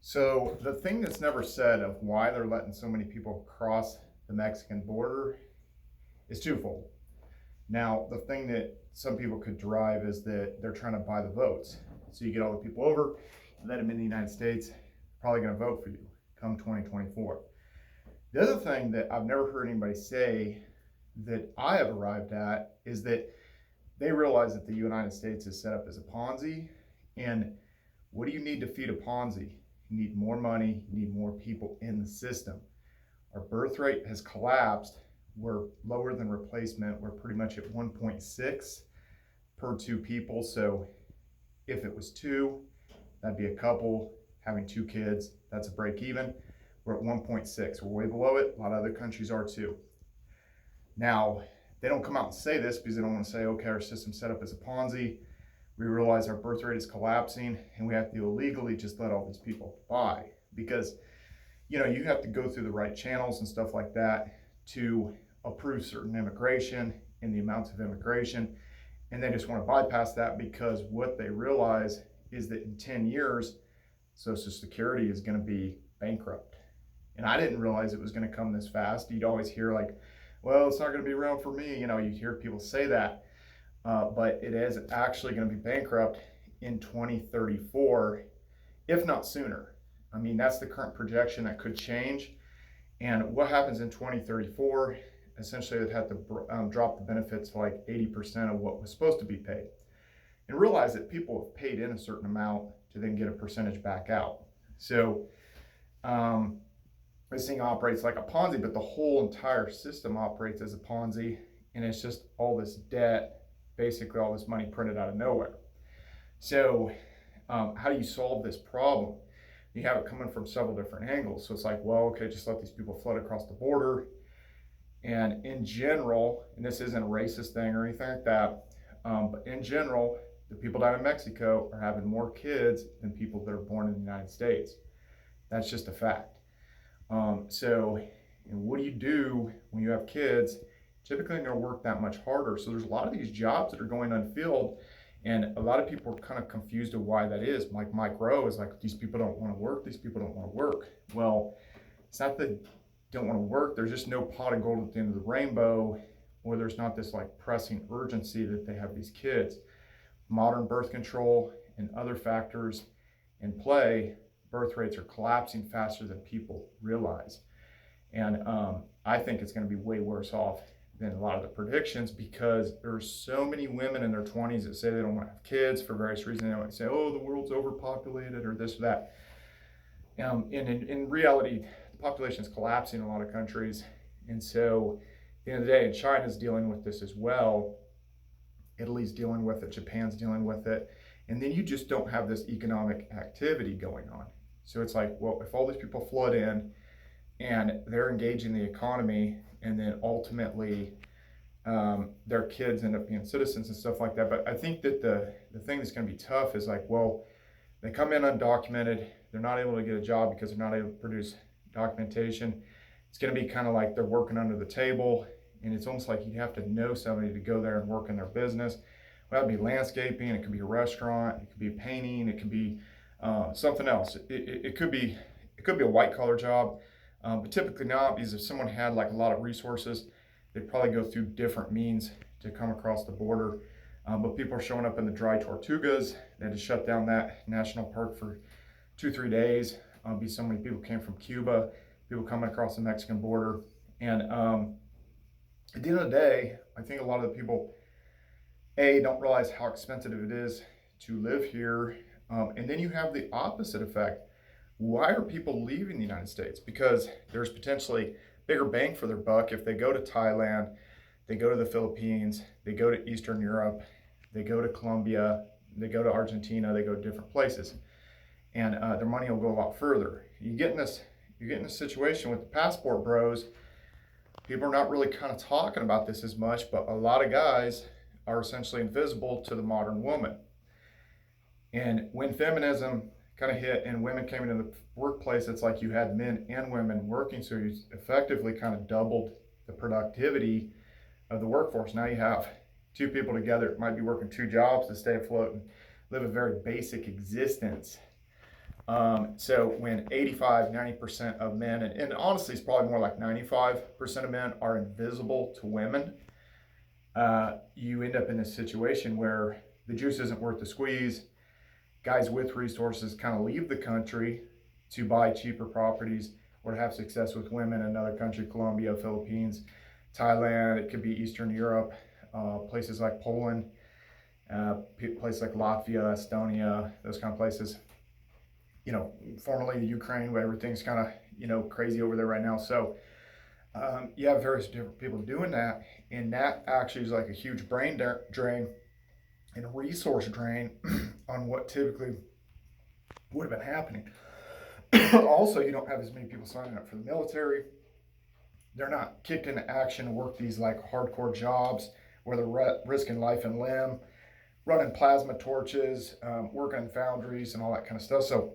So the thing that's never said of why they're letting so many people cross the Mexican border is twofold. Now, the thing that some people could derive is that they're trying to buy the votes. So you get all the people over, you let them in the United States, probably going to vote for you come 2024. The other thing that I've never heard anybody say that I have arrived at is that they realize that the United States is set up as a Ponzi. And what do you need to feed a Ponzi? You need more money, you need more people in the system. Our birth rate has collapsed. We're lower than replacement. We're pretty much at 1.6 per two people. So if it was two, that'd be a couple having two kids. That's a break even. We're at 1.6. We're way below it. A lot of other countries are too. Now, they don't come out and say this because they don't want to say, okay, our system's set up as a Ponzi. We realize our birth rate is collapsing and we have to illegally just let all these people buy because, you have to go through the right channels and stuff like that to approve certain immigration and the amounts of immigration. And they just want to bypass that because what they realize is that in 10 years, Social Security is going to be bankrupt. And I didn't realize it was going to come this fast. You'd always hear like, well, it's not going to be around for me. You hear people say that. But it is actually going to be bankrupt in 2034, if not sooner. I mean, that's the current projection. That could change. And what happens in 2034, essentially they'd have to drop the benefits to like 80% of what was supposed to be paid. And realize that people have paid in a certain amount to then get a percentage back out. So this thing operates like a Ponzi, but the whole entire system operates as a Ponzi. And it's just all this debt, basically all this money printed out of nowhere. So how do you solve this problem? You have it coming from several different angles. So it's like, well, okay, just let these people flood across the border. And in general, and this isn't a racist thing or anything like that, but in general, the people down in Mexico are having more kids than people that are born in the United States. That's just a fact. So what do you do when you have kids? Typically they're going to work that much harder. So there's a lot of these jobs that are going unfilled, and a lot of people are kind of confused of why that is. Like Mike Rowe is like, these people don't want to work, these people don't want to work. Well, it's not that they don't want to work, there's just no pot of gold at the end of the rainbow, or there's not this like pressing urgency that they have these kids. Modern birth control and other factors in play, birth rates are collapsing faster than people realize. And I think it's going to be way worse off than a lot of the predictions because there's so many women in their 20s that say they don't want to have kids for various reasons. They might say, oh, the world's overpopulated or this or that. And in reality, the population is collapsing in a lot of countries. And so at the end of the day, China's dealing with this as well. Italy's dealing with it. Japan's dealing with it. And then you just don't have this economic activity going on. So it's like, well, if all these people flood in and they're engaging the economy, and then ultimately their kids end up being citizens and stuff like that. But I think that the thing that's going to be tough is like, well, they come in undocumented, they're not able to get a job because they're not able to produce documentation. It's going to be kind of like they're working under the table, and it's almost like you have to know somebody to go there and work in their business. Well, that'd be landscaping, it could be a restaurant, it could be painting, it could be something else. It could be a white collar job. But typically not, because if someone had like a lot of resources, they'd probably go through different means to come across the border. But people are showing up in the dry tortugas. They had to shut down that national park for 2-3 days. Because so many people came from Cuba, people coming across the Mexican border. And at the end of the day, I think a lot of the people, don't realize how expensive it is to live here. And then you have the opposite effect. Why are people leaving the United States? Because there's potentially bigger bang for their buck if they go to Thailand, they go to the Philippines, they go to Eastern Europe, they go to Colombia, they go to Argentina, they go to different places, and their money will go a lot further. You get in this situation with the passport bros. People are not really kind of talking about this as much, but a lot of guys are essentially invisible to the modern woman. And when feminism kind of hit and women came into the workplace, it's like you had men and women working, so you effectively kind of doubled the productivity of the workforce. Now you have two people together, might be working two jobs to stay afloat and live a very basic existence. So when 85, 90% of men, and honestly, it's probably more like 95% of men are invisible to women, you end up in this situation where the juice isn't worth the squeeze. Guys with resources kind of leave the country to buy cheaper properties or to have success with women in another country, Colombia, Philippines, Thailand. It could be Eastern Europe, places like Poland, places like Latvia, Estonia, those kind of places. Formerly the Ukraine, where everything's kind of, crazy over there right now. So you have various different people doing that. And that actually is like a huge brain drain and a resource drain on what typically would have been happening. Also, you don't have as many people signing up for the military. They're not kicked into action to work these like hardcore jobs where they're risking life and limb, running plasma torches, working in foundries and all that kind of stuff. So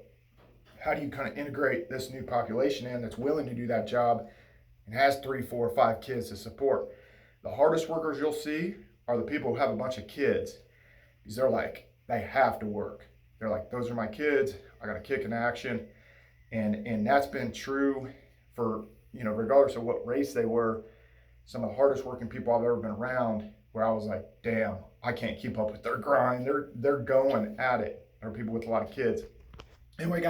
how do you kind of integrate this new population in that's willing to do that job and has 3, 4, 5 kids to support? The hardest workers you'll see are the people who have a bunch of kids, because they're like, they have to work. They're like, those are my kids. I got to kick in action. And that's been true for, regardless of what race they were. Some of the hardest working people I've ever been around, where I was like, damn, I can't keep up with their grind. They're going at it. There are people with a lot of kids. Anyway, guys.